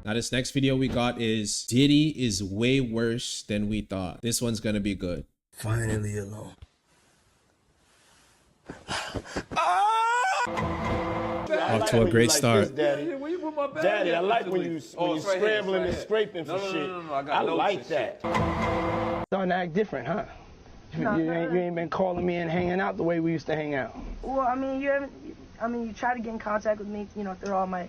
Now this next video we got is Diddy is way worse than we thought. This one's gonna be good. Finally alone. Off to a great start. Daddy, I like when you scrambling and scraping for shit. I like that. Starting to act different, huh? You ain't been calling me and hanging out the way we used to hang out. Well, I mean, you haven't. I mean, you try to get in contact with me, you know, through all my,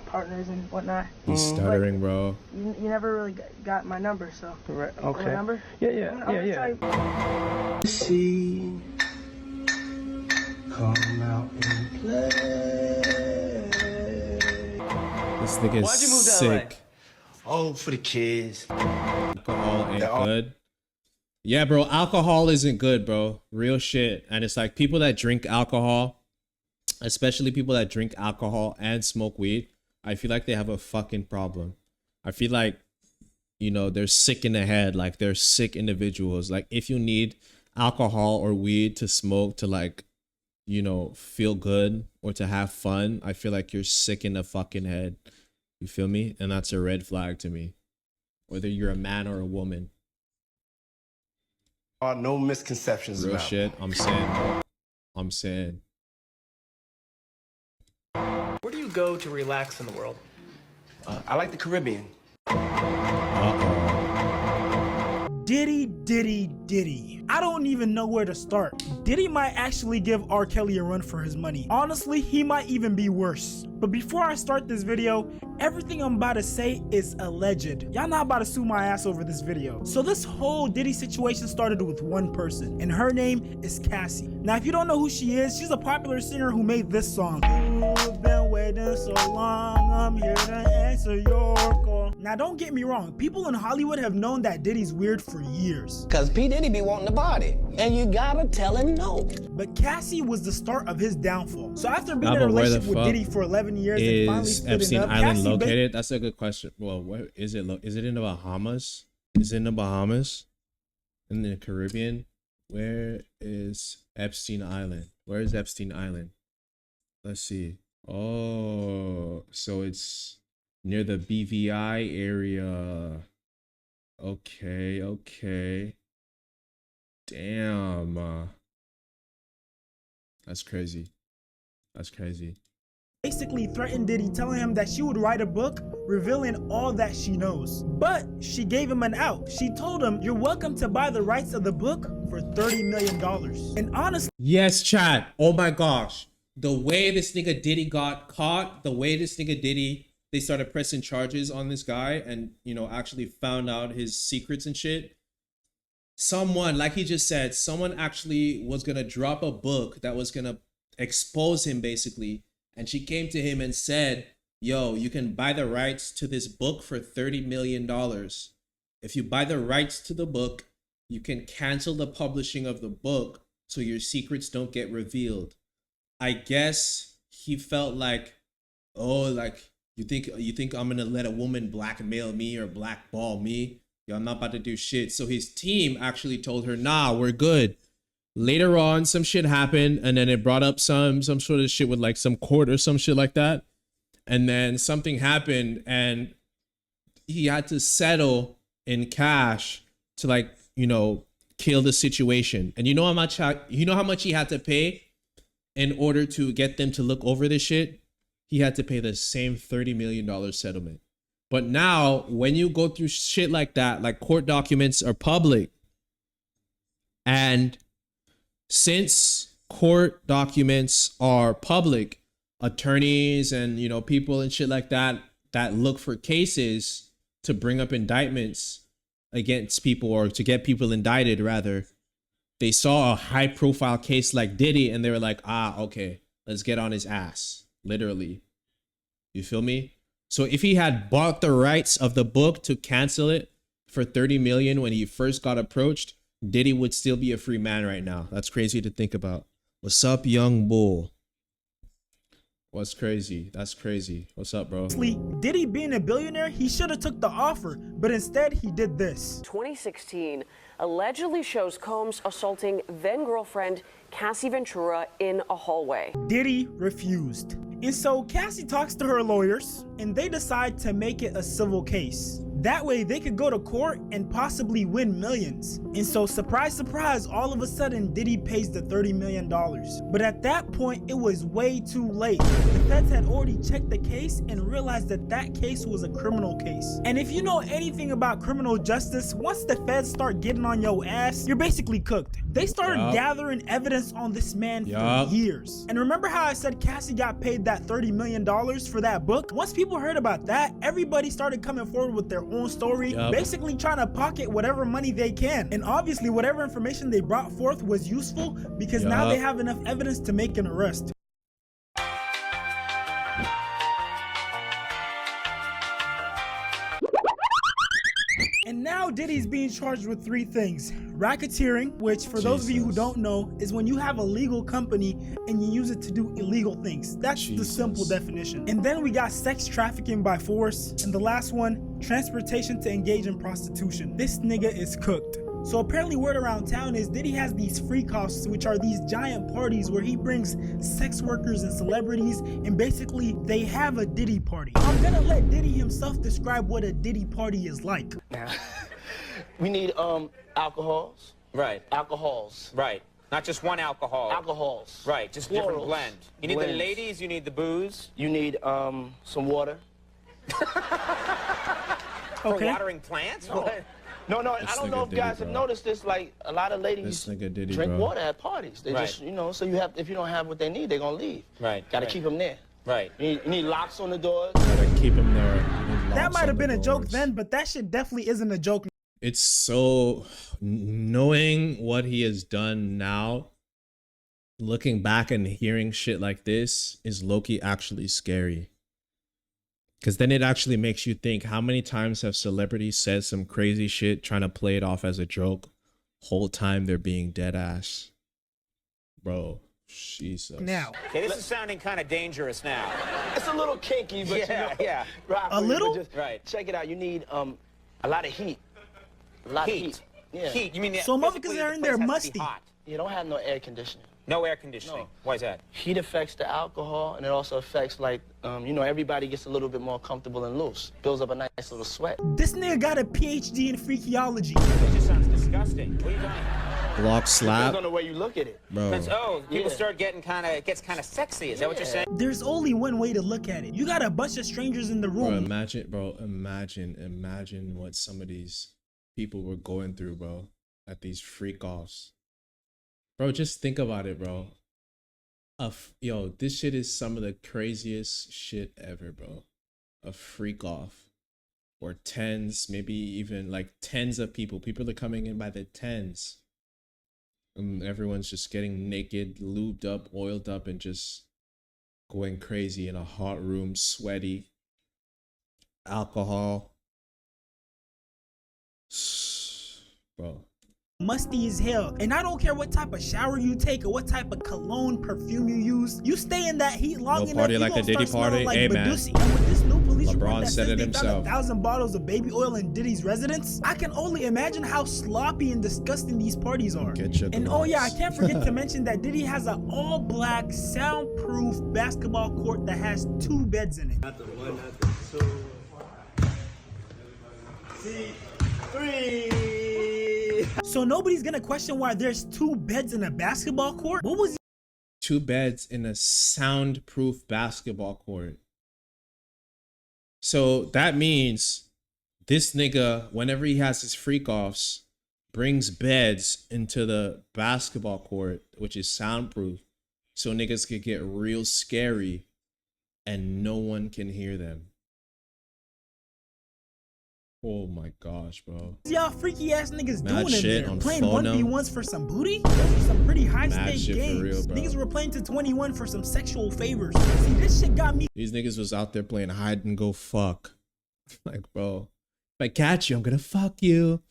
partners and whatnot. He's stuttering, bro. You never really got my number, so. Correct. Okay. My number? Yeah. See, come out and play. This nigga is sick. Oh, for the kids. Alcohol ain't good. Yeah, bro, alcohol isn't good, bro. Real shit. And it's like people that drink alcohol, especially people that drink alcohol and smoke weed, I feel like they have a fucking problem. I feel like, they're sick in the head. Like, they're sick individuals. Like, if you need alcohol or weed to smoke to, like, feel good or to have fun, I feel like you're sick in the fucking head. You feel me? And that's a red flag to me. Whether you're a man or a woman. No misconceptions Real about shit. I'm saying. Where do you go to relax in the world? I like the Caribbean. Diddy. I don't even know where to start. Diddy might actually give R. Kelly a run for his money. Honestly, he might even be worse. But before I start this video, everything I'm about to say is alleged. Y'all not about to sue my ass over this video. So this whole Diddy situation started with one person, and her name is Cassie. Now, if you don't know who she is, she's a popular singer who made this song. You've been waiting so long, I'm here to answer your call. Now, don't get me wrong, people in Hollywood have known that Diddy's weird for years. Cause P. Diddy be wanting to party, and you gotta tell him no. But Cassie was the start of his downfall. So after being in a relationship with Diddy for 11 years and finally splitting Epstein up, Island Cassie located? That's a good question. Well, where is it? Is it in the Bahamas? Is it in the Bahamas? In the Caribbean? Where is Epstein Island? Where is Epstein Island? Let's see. Oh, so it's near the BVI area. Okay. Damn. That's crazy. basically threatened Diddy, telling him that she would write a book revealing all that she knows. But she gave him an out. She told him, "You're welcome to buy the rights of the book for $30 million. And honestly, yes, chat. Oh my gosh. The way this nigga Diddy got caught, the way this nigga Diddy, they started pressing charges on this guy and, you know, actually found out his secrets and shit. Someone, like he just said, someone actually was going to drop a book that was going to expose him basically. And she came to him and said, yo, you can buy the rights to this book for $30 million. If you buy the rights to the book, you can cancel the publishing of the book so your secrets don't get revealed. I guess he felt like, oh, like, you think I'm gonna let a woman blackmail me or blackball me? Yo, I'm not about to do shit. So his team actually told her, nah, we're good. Later on, some shit happened, and then it brought up some sort of shit with like some court or some shit like that. And then something happened, and he had to settle in cash to, like, you know, kill the situation. And you know how much he had to pay in order to get them to look over this shit? He had to pay the same $30 million settlement. But now, when you go through shit like that, like court documents are public. And since court documents are public, attorneys and, you know, people and shit like that look for cases to bring up indictments against people, or to get people indicted rather, they saw a high profile case like Diddy and they were like, ah, okay, let's get on his ass. Literally. You feel me? So if he had bought the rights of the book to cancel it for 30 million when he first got approached, Diddy would still be a free man right now. That's crazy to think about. What's up, young bull? What's crazy? That's crazy. What's up, bro? Diddy being a billionaire, he should have took the offer, but instead he did this. 2016 allegedly shows Combs assaulting then-girlfriend Cassie Ventura in a hallway. Diddy refused. And so Cassie talks to her lawyers and they decide to make it a civil case. That way they could go to court and possibly win millions. And so surprise, surprise, all of a sudden Diddy pays the $30 million. But at that point, it was way too late. The feds had already checked the case and realized that that case was a criminal case. And if you know anything about criminal justice, once the feds start getting on your ass, you're basically cooked. They started gathering evidence on this man for years. And remember how I said Cassie got paid that $30 million for that book? Once people heard about that, everybody started coming forward with their own story, basically trying to pocket whatever money they can. And obviously whatever information they brought forth was useful because now they have enough evidence to make an arrest. And now Diddy's being charged with 3 things. Racketeering, which for those of you who don't know, is when you have a legal company and you use it to do illegal things. That's the simple definition. And then we got sex trafficking by force. And the last one, transportation to engage in prostitution. This nigga is cooked. So apparently word around town is Diddy has these freak-offs, which are these giant parties where he brings sex workers and celebrities, and basically they have a Diddy party. I'm gonna let Diddy himself describe what a Diddy party is like. Now, we need alcohols. Right. Alcohols. Right. Not just one alcohol. Alcohols. Right, just Plurals. different blend. You need the ladies, you need the booze. You need some water. For watering plants? What? No, I don't know if guys have noticed this. Like a lot of ladies drink water at parties. They just, you know, so you have, if you don't have what they need, they're gonna leave. Right. Gotta keep them there. Right. You need locks on the doors. Gotta keep them there. That might have been a joke then, but that shit definitely isn't a joke. It's so, knowing what he has done now, looking back and hearing shit like this is low-key actually scary. Because then it actually makes you think, how many times have celebrities said some crazy shit trying to play it off as a joke? Whole time they're being dead ass. Bro, Jesus. Now. Okay, this is sounding kind of dangerous now. It's a little kinky, but yeah. A little? Just, check it out. You need a lot of heat. A lot of heat. Yeah. Heat. You mean so motherfuckers are in there musty. You don't have no air conditioning. No air conditioning. No. Why is that? Heat affects the alcohol, and it also affects, like, you know, everybody gets a little bit more comfortable and loose. Builds up a nice little sweat. This nigga got a PhD in freakiology. That just sounds disgusting. What are you doing? Block slap. Depends on the way you look at it. Bro. People start getting it gets kind of sexy. Is that what you're saying? There's only one way to look at it. You got a bunch of strangers in the room. Imagine what some of these people were going through, bro, at these freak-offs. Bro, just think about it, bro. Yo, this shit is some of the craziest shit ever, bro. A freak-off. Or tens, maybe even like tens of people. People are coming in by the tens. And everyone's just getting naked, lubed up, oiled up, and just going crazy in a hot room, sweaty. Alcohol. Bro. Musty as hell. And I don't care what type of shower you take or what type of cologne, perfume you use. You stay in that heat long enough, party you like a Diddy party. Like hey, man. And with this new police report LeBron that said says it they himself. found 1,000 bottles of baby oil in Diddy's residence, I can only imagine how sloppy and disgusting these parties are. And oh yeah, I can't forget to mention that Diddy has an all-black, soundproof basketball court that has 2 beds in it. Not the one, not the two. See, 3. So nobody's gonna question why there's 2 beds in a basketball court? What was 2 beds in a soundproof basketball court? So that means this nigga, whenever he has his freak-offs, brings beds into the basketball court, which is soundproof, so niggas could get real scary and no one can hear them. Oh my gosh, bro. y'all freaky ass niggas Mad doing in shit there? on Playing phone 1v1s for some booty? Those are some pretty high Mad stake shit games. for real, bro. Niggas were playing to 21 for some sexual favors. See, this shit got me These niggas was out there playing hide and go fuck. Like, bro, if I catch you, I'm gonna fuck you.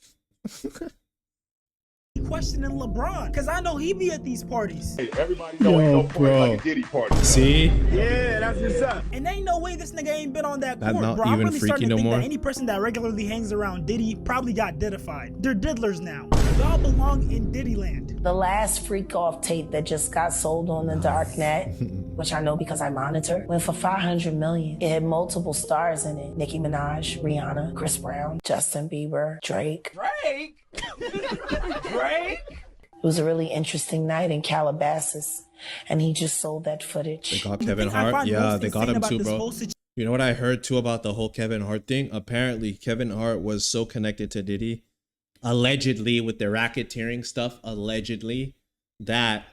questioning LeBron, cause I know he be at these parties. Hey, everybody know ain't no party like a Diddy party. See? Yeah, that's what's up. And ain't no way this nigga ain't been on that That's court, not bro. I'm even really freaky starting to no think more. that any person that regularly hangs around Diddy probably got Diddified. They're diddlers now. Y'all belong in Diddy land. The last freak off tape that just got sold on the dark net which I know because I monitor, went for $500 million. It had multiple stars in it. Nicki Minaj, Rihanna, Chris Brown, Justin Bieber, Drake. Drake? Drake? It was a really interesting night in Calabasas, and he just sold that footage. They got Kevin Hart. Yeah, they got him too, bro. You know what I heard too about the whole Kevin Hart thing? Apparently, Kevin Hart was so connected to Diddy, allegedly with the racketeering stuff, allegedly, that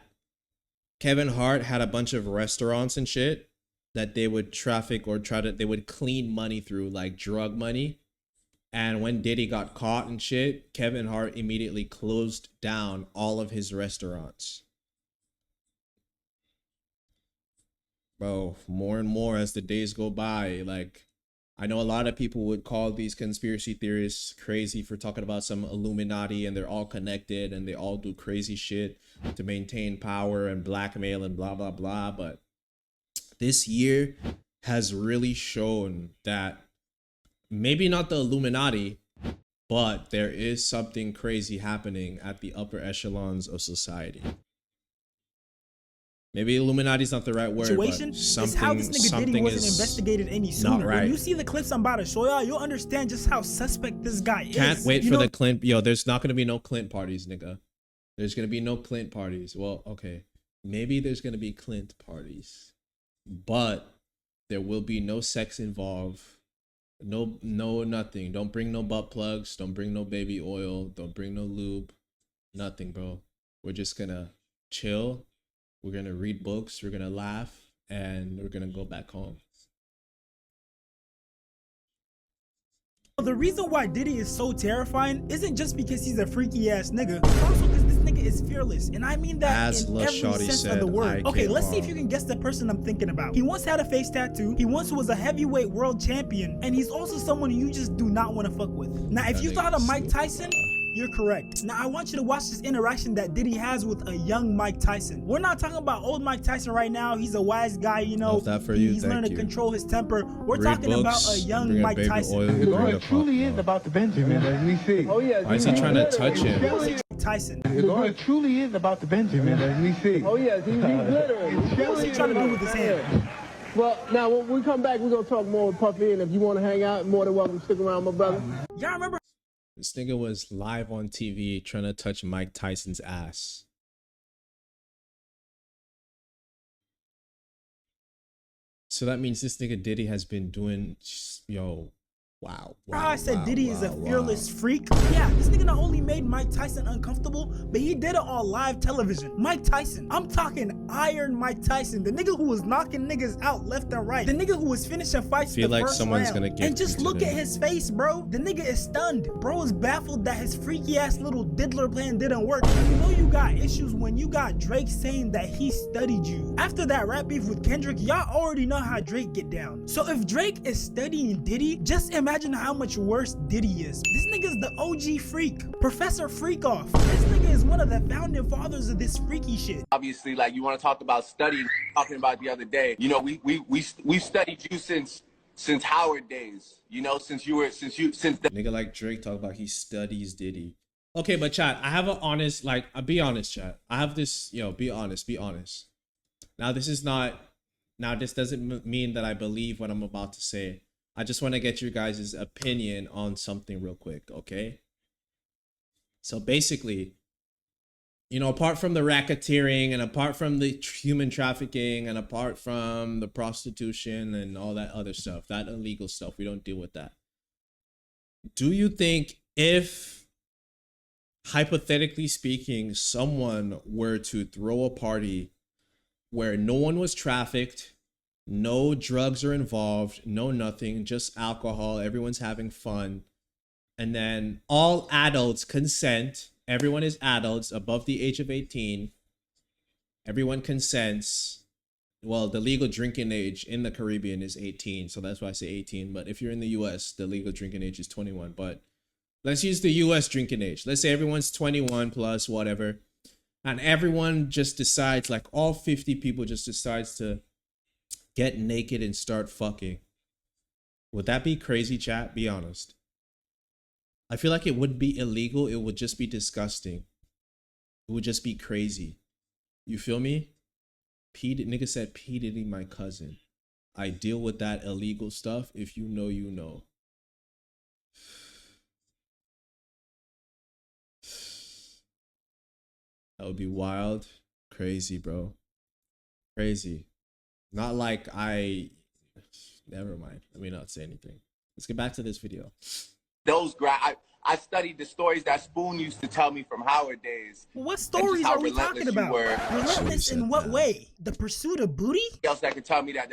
Kevin Hart had a bunch of restaurants and shit that they would traffic or they would clean money through, like drug money. And when Diddy got caught and shit, Kevin Hart immediately closed down all of his restaurants. Bro, more and more as the days go by, like, I know a lot of people would call these conspiracy theorists crazy for talking about some Illuminati and they're all connected and they all do crazy shit to maintain power and blackmail and blah, blah, blah. But this year has really shown that maybe not the Illuminati, but there is something crazy happening at the upper echelons of society. Maybe Illuminati's not the right word, Situation but is how this nigga Diddy wasn't investigated any sooner. right. When you see the clips I'm about to show y'all, you'll understand just how suspect this guy is. Can't wait for the Clint. Yo, there's not gonna be no Clint parties, nigga. There's gonna be no Clint parties. Well, okay, maybe there's gonna be Clint parties, but there will be no sex involved. No, nothing. Don't bring no butt plugs. Don't bring no baby oil. Don't bring no lube. Nothing, bro. We're just gonna chill. We're gonna read books. We're gonna laugh, and we're gonna go back home. The reason why Diddy is so terrifying isn't just because he's a freaky ass nigga, it's also because this nigga is fearless, and I mean that As in Lil every Shawty sense said, of the word. I Okay, came let's see if on. you can guess the person I'm thinking about. He once had a face tattoo, he once was a heavyweight world champion, and he's also someone you just do not want to fuck with. Now, if That you thought nigga's of Mike stupid, Tyson, you're correct. Now, I want you to watch this interaction that Diddy has with a young Mike Tyson. We're not talking about old Mike Tyson right now. He's a wise guy, you know. Love that for you. He's Thank learned to you. control his temper. We're Read talking about books, a young bring Mike baby Tyson. oil, bring the truly pop- is about the Benjamin, as we see. Oh yeah. Why is he trying to touch him? Tyson. It truly is about the Benjamin, as we see. Oh yeah, he's literally. What's he trying to do with his hand? Well, now when we come back, we're gonna talk more with Puffy, and if you want to hang out, more than welcome to stick around, my brother. Y'all remember? This nigga was live on TV trying to touch Mike Tyson's ass. So that means this nigga Diddy has been doing, yo, wow. I said Diddy is a fearless freak. Yeah, this nigga not only made Mike Tyson uncomfortable, but he did it on live television. Mike Tyson, I'm talking Iron Mike Tyson, the nigga who was knocking niggas out left and right, the nigga who was finishing fights Feel the like first someone's round. gonna get and just you look today. at his face, bro. The nigga is stunned. Bro is baffled that his freaky ass little diddler plan didn't work. You know you got issues when you got Drake saying that he studied you. After that rap beef with Kendrick, y'all already know how Drake get down. So if Drake is studying Diddy, just imagine how much worse Diddy is. This nigga's the OG freak, Professor Freakoff. This nigga is one of the founding fathers of this freaky shit. Obviously, like you want to talk about studying, talking about the other day. You know, we studied you since Howard days. You know, since the Nigga like Drake talk about he studies Diddy. Okay, but chat, I have an honest, like, be honest, chat. I have this, be honest. Now, this doesn't mean that I believe what I'm about to say. I just want to get your guys' opinion on something real quick, okay? So basically, apart from the racketeering and apart from the human trafficking and apart from the prostitution and all that other stuff, that illegal stuff, we don't deal with that. Do you think if, hypothetically speaking, someone were to throw a party where no one was trafficked, no drugs are involved, no nothing, just alcohol, everyone's having fun, and then all adults consent, everyone is adults above the age of 18, everyone consents. Well, the legal drinking age in the Caribbean is 18, so that's why I say 18, but if you're in the US, the legal drinking age is 21, but let's use the US drinking age. Let's say everyone's 21 plus whatever, and everyone just decides, like all 50 people just decides to get naked and start fucking. Would that be crazy, chat? Be honest. I feel like it wouldn't be illegal. It would just be disgusting. It would just be crazy. You feel me? Nigga said P. Diddy my cousin. I deal with that illegal stuff. If you know, you know. That would be wild. Crazy, bro. Crazy. Not like I... Never mind. Let me not say anything. Let's get back to this video. I studied the stories that Spoon used to tell me from Howard days. What stories are we talking about? Relentless in what way? The pursuit of booty? Else that could tell me that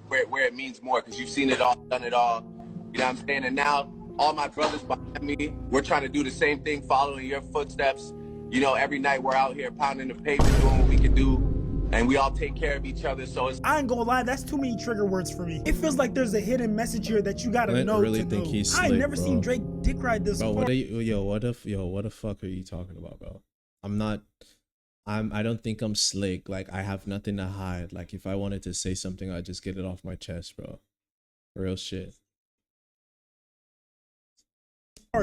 where it means more, because you've seen it all, done it all. You know what I'm saying? And now all my brothers behind me, we're trying to do the same thing, following your footsteps. You know, every night we're out here pounding the pavement, doing what we can do. And we all take care of each other, so it's... I ain't gonna lie, that's too many trigger words for me. It feels like there's a hidden message here that you gotta know really to think know. he's I slick, never bro. seen Drake dick ride this bro, far. what the fuck are you talking about, bro? I don't think I'm slick. Like, I have nothing to hide. Like, if I wanted to say something, I'd just get it off my chest, bro. Real shit.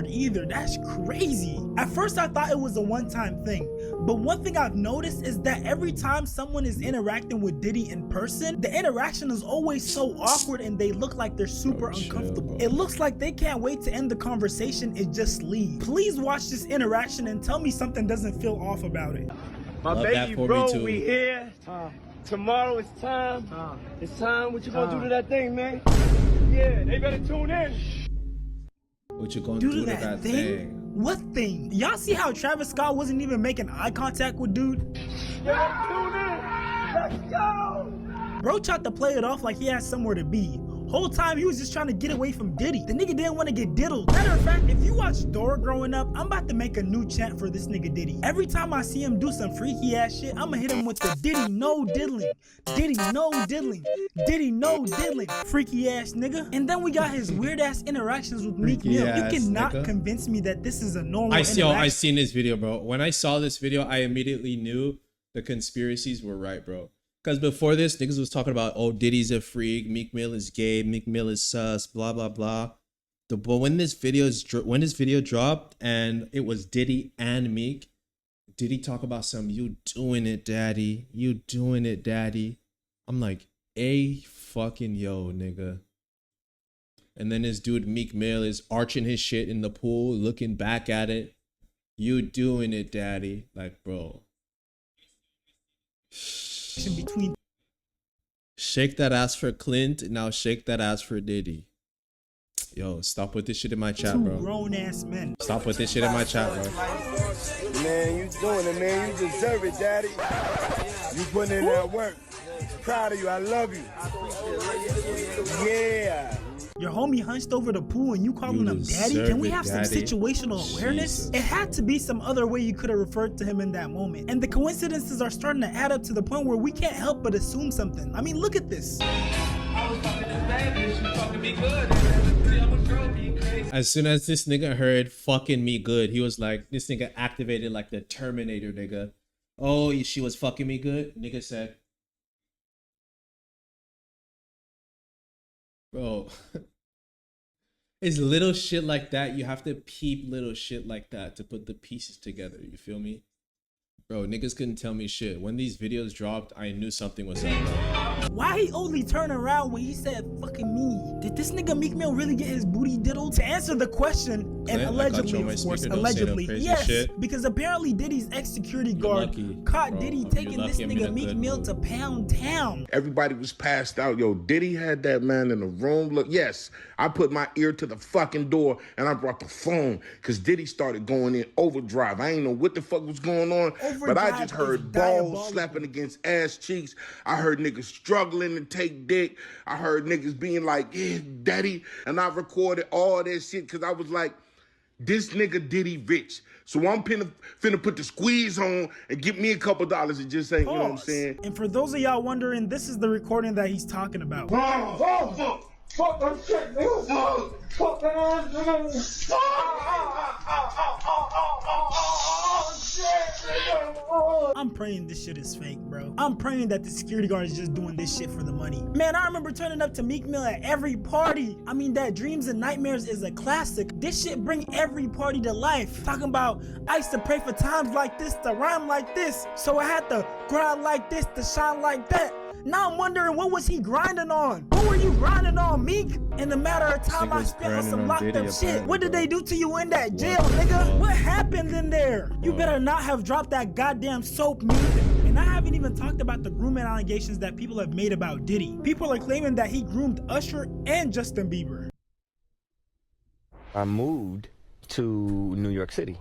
Either. That's crazy. At first I thought it was a one-time thing, but one thing I've noticed is that every time someone is interacting with Diddy in person, the interaction is always so awkward and they look like they're super uncomfortable. It looks like they can't wait to end the conversation and just leave. Please watch this interaction and tell me something doesn't feel off about it. My baby bro, we here. Tomorrow it's time. It's time. What you gonna do to that thing, man? Yeah, they better tune in. What you gonna do to that thing? What thing? Y'all see how Travis Scott wasn't even making eye contact with dude? Yeah, tune in. Let's go. Bro tried to play it off like he had somewhere to be. Whole time he was just trying to get away from Diddy. The nigga didn't want to get diddled. Matter of fact, if you watch Dora growing up, I'm about to make a new chant for this nigga Diddy. Every time I see him do some freaky ass shit, I'ma hit him with the Diddy no diddling. Diddy no diddling. Diddy no diddling. Freaky ass nigga. And then we got his weird ass interactions with Meek Mill. You cannot convince me that this is a normal interaction. I seen this video, bro. When I saw this video, I immediately knew the conspiracies were right, bro. Because before this, niggas was talking about, oh, Diddy's a freak, Meek Mill is gay, Meek Mill is sus, blah, blah, blah. But when this video dropped and it was Diddy and Meek, Diddy talk about some, you doing it, daddy. You doing it, daddy. I'm like, a fucking yo, nigga. And then this dude, Meek Mill, is arching his shit in the pool, looking back at it. You doing it, daddy. Like, bro. Between shake that ass for Clint, now shake that ass for Diddy. Yo, stop with this shit in my chat, bro. Grown ass men. Stop with this shit in my chat, bro. Man, you doing it, man. You deserve it, daddy. You putting in that work. Proud of you. I love you. Yeah. Your homie hunched over the pool and you calling him daddy? Can we have some situational awareness? It had to be some other way you could have referred to him in that moment. And the coincidences are starting to add up to the point where we can't help but assume something. I mean, look at this. I was talking this bad bitch, she fucking me good. As soon as this nigga heard fucking me good, he was like, this nigga activated like the Terminator, nigga. Oh, she was fucking me good? Nigga said, bro, it's little shit like that. You have to peep little shit like that to put the pieces together. You feel me? Bro, niggas couldn't tell me shit. When these videos dropped, I knew something was up, bro. Why he only turned around when he said fucking me? Did this nigga Meek Mill really get his booty diddled? To answer the question, and allegedly, of course, allegedly, yes, because apparently Diddy's ex-security guard caught Diddy taking this nigga Meek Mill to Pound Town. Everybody was passed out. Yo, Diddy had that man in the room. Look, yes, I put my ear to the fucking door and I brought the phone because Diddy started going in overdrive. I ain't know what the fuck was going on, but I just heard balls slapping against ass cheeks. I heard niggas struggling to take dick. I heard niggas being like, yeah, daddy. And I recorded all that shit because I was like, this nigga Diddy rich. So I'm finna put the squeeze on and get me a couple dollars and just say, you know what I'm saying? And for those of y'all wondering, this is the recording that he's talking about. Fuck that shit, nigga. Fuck that ass, nigga. Shit. I'm praying this shit is fake, bro. I'm praying that the security guard is just doing this shit for the money. Man, I remember turning up to Meek Mill at every party. I mean, that Dreams and Nightmares is a classic. This shit bring every party to life. Talking about, I used to pray for times like this to rhyme like this, so I had to grind like this to shine like that. Now I'm wondering, what was he grinding on? What were you grinding on, Meek? In the matter of time I spent on some locked up shit. What did they do to you in that jail, nigga? What happened in there? You better not have dropped that goddamn soap, Meek. And I haven't even talked about the grooming allegations that people have made about Diddy. People are claiming that he groomed Usher and Justin Bieber. I moved to New York City,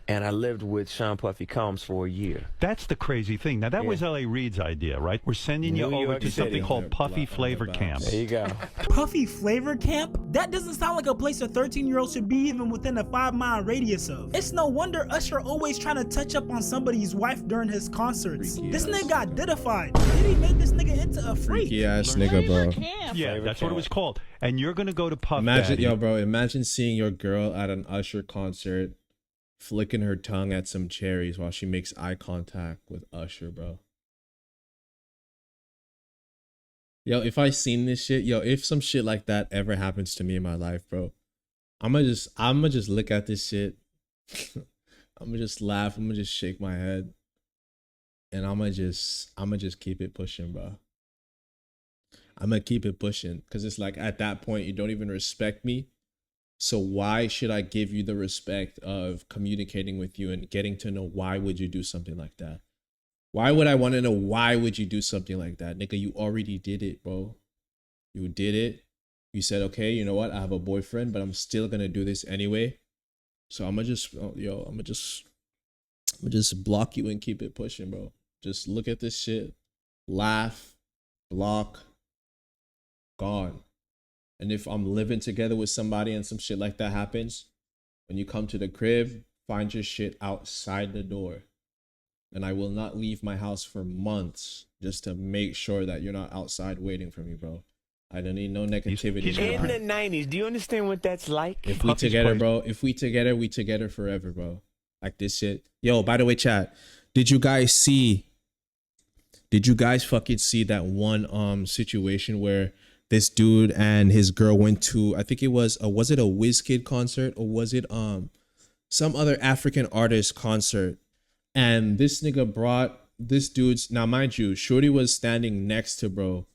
and I lived with Sean Puffy Combs for a year. That's the crazy thing. Now, that was L.A. Reid's idea, right? We're sending you over to something called Puffy Flavor Camp. There you go. Puffy Flavor Camp? That doesn't sound like a place a 13-year-old should be even within a 5-mile radius of. It's no wonder Usher always trying to touch up on somebody's wife during his concerts. This nigga got diddified. Diddy made this nigga into a freak. Freaky ass nigga, bro. Yeah, that's what it was called. And you're going to go to Puff Imagine, Daddy. yo, bro, imagine seeing your girl at an Usher concert flicking her tongue at some cherries while she makes eye contact with Usher, bro. Yo, if I seen this shit, yo, if some shit like that ever happens to me in my life, bro, I'ma just look at this shit. I'ma just laugh. I'ma just shake my head, and I'ma just keep it pushing, bro. I'ma keep it pushing, cause it's like at that point you don't even respect me. So why should I give you the respect of communicating with you and getting to know why would you do something like that? Why would I want to know why would you do something like that? Nigga, you already did it, bro. You did it. You said, okay, you know what? I have a boyfriend, but I'm still going to do this anyway. So I'm going to just block you and keep it pushing, bro. Just look at this shit. Laugh. Block. Gone. And if I'm living together with somebody and some shit like that happens, when you come to the crib, find your shit outside the door. And I will not leave my house for months just to make sure that you're not outside waiting for me, bro. I don't need no negativity. In the 90s, do you understand what that's like? If we together, bro, if we together forever, bro. Like this shit. Yo, by the way, chat, did you guys fucking see that one situation where this dude and his girl went to, I think it was it a WizKid concert, or was it some other African artist concert? And this nigga brought this dude's, now mind you, Shorty was standing next to bro.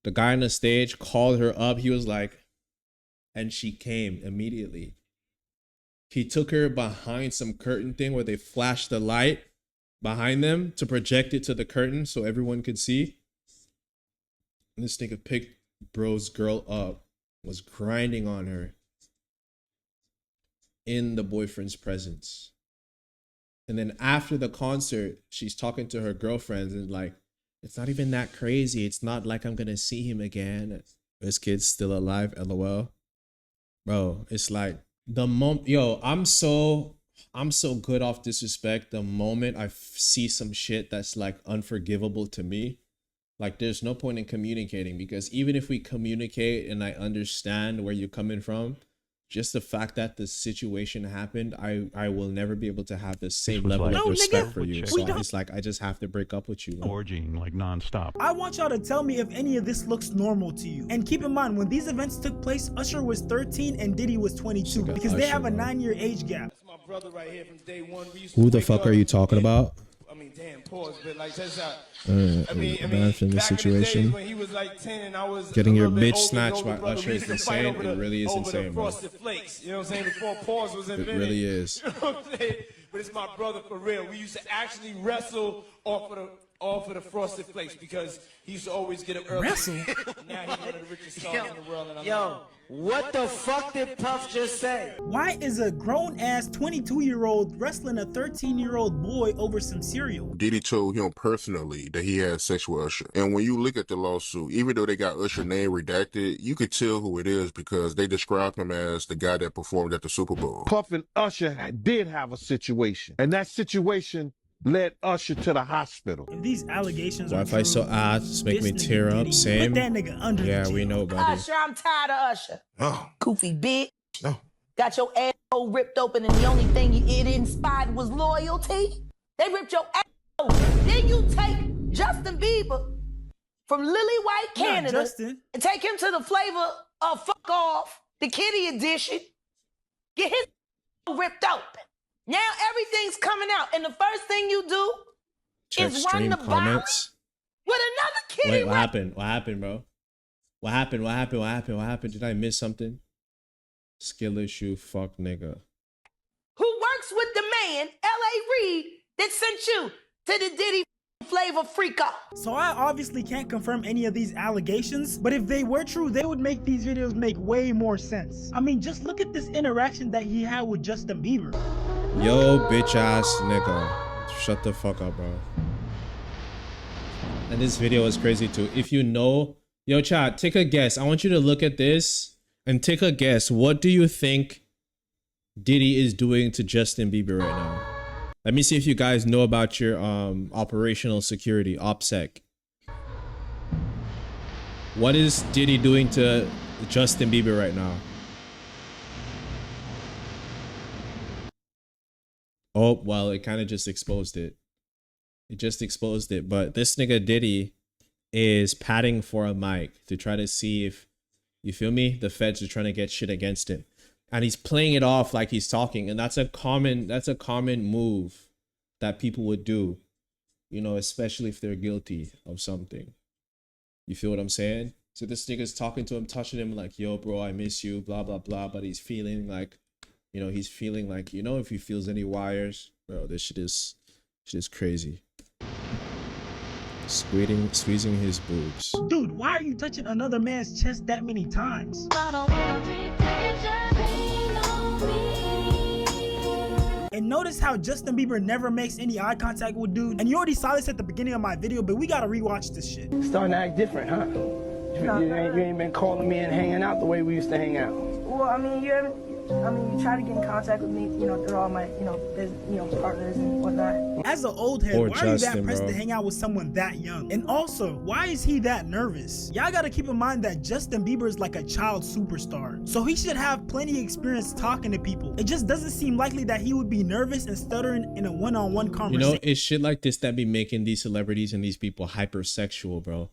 The guy on the stage called her up. He was like, and she came immediately. He took her behind some curtain thing where they flashed the light behind them to project it to the curtain so everyone could see. And this nigga picked bro's girl up, was grinding on her in the boyfriend's presence. And then after the concert, she's talking to her girlfriends and like, it's not even that crazy. It's not like I'm gonna see him again. This kid's still alive, LOL. Bro, it's like the moment, yo, I'm so good off disrespect. The moment I see some shit that's like unforgivable to me, like there's no point in communicating, because even if we communicate and I understand where you're coming from, just the fact that the situation happened, I will never be able to have the same level of respect for you. So it's like I just have to break up with you. Orgying like nonstop. I want y'all to tell me if any of this looks normal to you. And keep in mind, when these events took place, Usher was 13 and Diddy was 22, because they have a 9-year age gap. That's my brother right here from day one. Who the fuck are you talking about? I mean, damn, pause, but like that's how. Man from this situation. When he was like 10 and I was getting your bitch snatched by Usher is insane. It really is insane, bro. Flakes, you know what I'm saying? Before pause was invented. It really is. You know what I'm saying? But it's my brother for real. We used to actually wrestle off of the frosted flakes because he used to always get up early. Wrestle? Now he's one of the richest stars in the world. And Yo, what the fuck did Puff just say? Why is a grown-ass 22-year-old wrestling a 13-year-old boy over some cereal? Diddy told him personally that he had sex with Usher. And when you look at the lawsuit, even though they got Usher's name redacted, you could tell who it is because they described him as the guy that performed at the Super Bowl. Puff and Usher did have a situation. And that situation led Usher to the hospital. If these allegations are true, so just make me tear up. Diddy, Same. put that nigga under yeah, the jail. we know, buddy. Usher, I'm tired of Usher. Oh. Goofy bitch. Oh. Got your asshole ripped open and the only thing it inspired was loyalty. They ripped your ass over. Then you take Justin Bieber from Lily White, Canada, and take him to the flavor of Fuck Off, the Kitty edition. Get his ripped open. Now everything's coming out, and the first thing you do is run the comments with another kitty. Wait, what happened? What happened, bro? What happened? What happened? What happened? What happened? Did I miss something? Skill issue, fuck nigga. Who works with the man, L.A. Reid, that sent you to the Diddy flavor freak off. So I obviously can't confirm any of these allegations, but if they were true, they would make these videos make way more sense. I mean, just look at this interaction that he had with Justin Bieber. Yo, bitch ass nigga. Shut the fuck up, bro. And this video is crazy too. If you know, yo chat, take a guess. I want you to look at this and take a guess. What do you think Diddy is doing to Justin Bieber right now? Let me see if you guys know about your operational security, OPSEC. What is Diddy doing to Justin Bieber right now? Oh, well, it kind of just exposed it. It just exposed it. But this nigga Diddy is padding for a mic to try to see if, you feel me? The feds are trying to get shit against him. And he's playing it off like he's talking. And that's a common move that people would do, you know, especially if they're guilty of something. You feel what I'm saying? So this nigga's talking to him, touching him like, yo, bro, I miss you, blah, blah, blah. But he's feeling like, you know, if he feels any wires, bro, this shit is crazy. Squeezing his boobs. Dude, why are you touching another man's chest that many times? And notice how Justin Bieber never makes any eye contact with dude. And you already saw this at the beginning of my video, but we gotta rewatch this shit. Starting to act different, huh? You ain't been calling me and hanging out the way we used to hang out. Well, I mean, you try to get in contact with me, you know, through all my, partners and whatnot. As an old head, Poor why are you that Justin, pressed bro. to hang out with someone that young? And also, why is he that nervous? Y'all gotta keep in mind that Justin Bieber is like a child superstar, so he should have plenty of experience talking to people. It just doesn't seem likely that he would be nervous and stuttering in a one-on-one conversation. You know, it's shit like this that be making these celebrities and these people hypersexual, bro.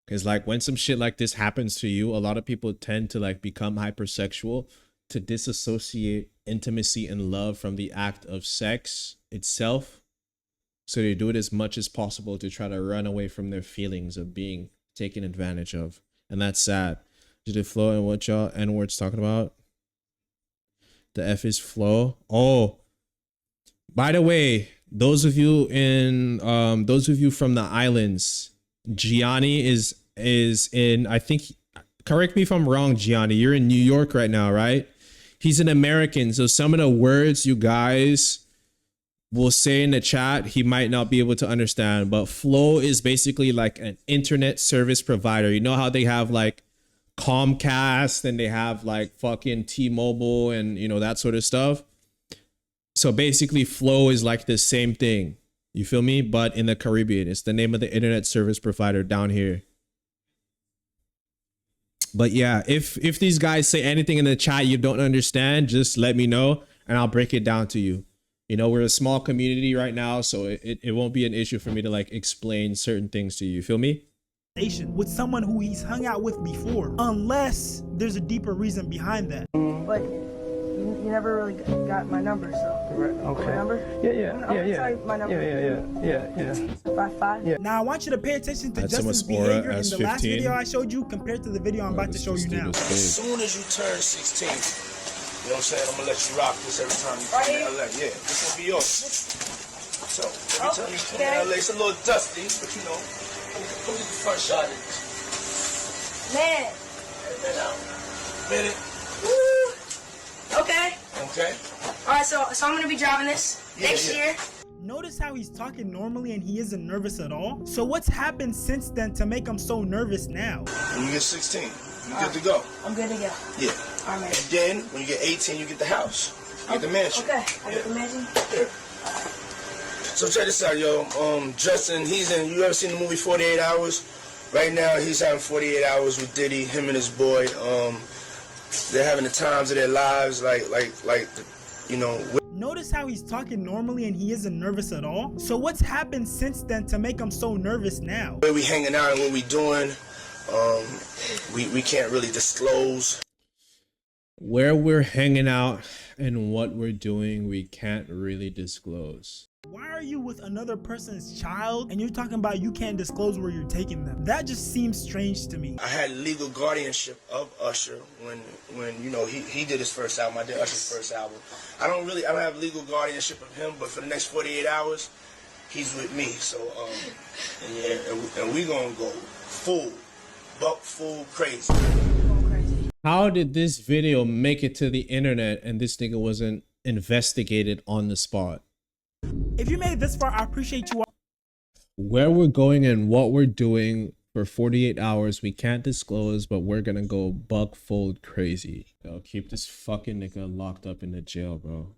Because like when some shit like this happens to you, a lot of people tend to like become hypersexual to disassociate intimacy and love from the act of sex itself. So they do it as much as possible to try to run away from their feelings of being taken advantage of. And that's sad. Did it flow and what y'all N-words talking about? The F is flow. Oh, by the way, those of you from the islands, Gianni is in, I think, correct me if I'm wrong, Gianni, you're in New York right now, right? He's an American, so some of the words you guys will say in the chat, he might not be able to understand, but Flow is basically like an internet service provider. You know how they have like Comcast and they have like fucking T-Mobile and, you know, that sort of stuff. So basically Flow is like the same thing. You feel me? But in the Caribbean, it's the name of the internet service provider down here. But yeah, if these guys say anything in the chat you don't understand, just let me know and I'll break it down to you. You know, we're a small community right now, so it won't be an issue for me to like explain certain things to you. You feel me? With someone who he's hung out with before, unless there's a deeper reason behind that. But you never really got my number, so. Okay. My number? Yeah. Tell you my number. Yeah. 55. Yeah. Now I want you to pay attention to Justin's behavior in the last video I showed you compared to the video I'm about to show you now. As soon as you turn 16, you know what I'm saying? I'm gonna let you rock this every time you come to LA. Yeah, this will be yours. So every time you come to LA, it's a little dusty, but you know, come get the first shot at this. Man. Minute. Woo. Okay. Okay. All right, so I'm gonna be driving this next year. Notice how he's talking normally and he isn't nervous at all? So what's happened since then to make him so nervous now? When you get 16, you're good to go. I'm good to go. Yeah. All right. And then when you get 18, you get the house. You get the mansion. Okay. I get the mansion? Yeah. So check this out, yo. Justin, you ever seen the movie 48 Hours? Right now, he's having 48 hours with Diddy, him and his boy. They're having the times of their lives, like, you know. notice how he's talking normally and he isn't nervous at all? So what's happened since then to make him so nervous now? Where we hanging out and what we doing, we can't really disclose. Where we're hanging out and what we're doing, we can't really disclose. Why are you with another person's child and you're talking about you can't disclose where you're taking them? That just seems strange to me. I had legal guardianship of Usher when you know he did his first album. I did Usher's first album. I don't have legal guardianship of him, but for the next 48 hours, he's with me. So and we gonna go full crazy. How did this video make it to the internet and this nigga wasn't investigated on the spot? If you made this far, I appreciate you all. Where we're going and what we're doing for 48 hours, we can't disclose, but we're gonna go buck-fold crazy. Yo, keep this fucking nigga locked up in the jail, bro.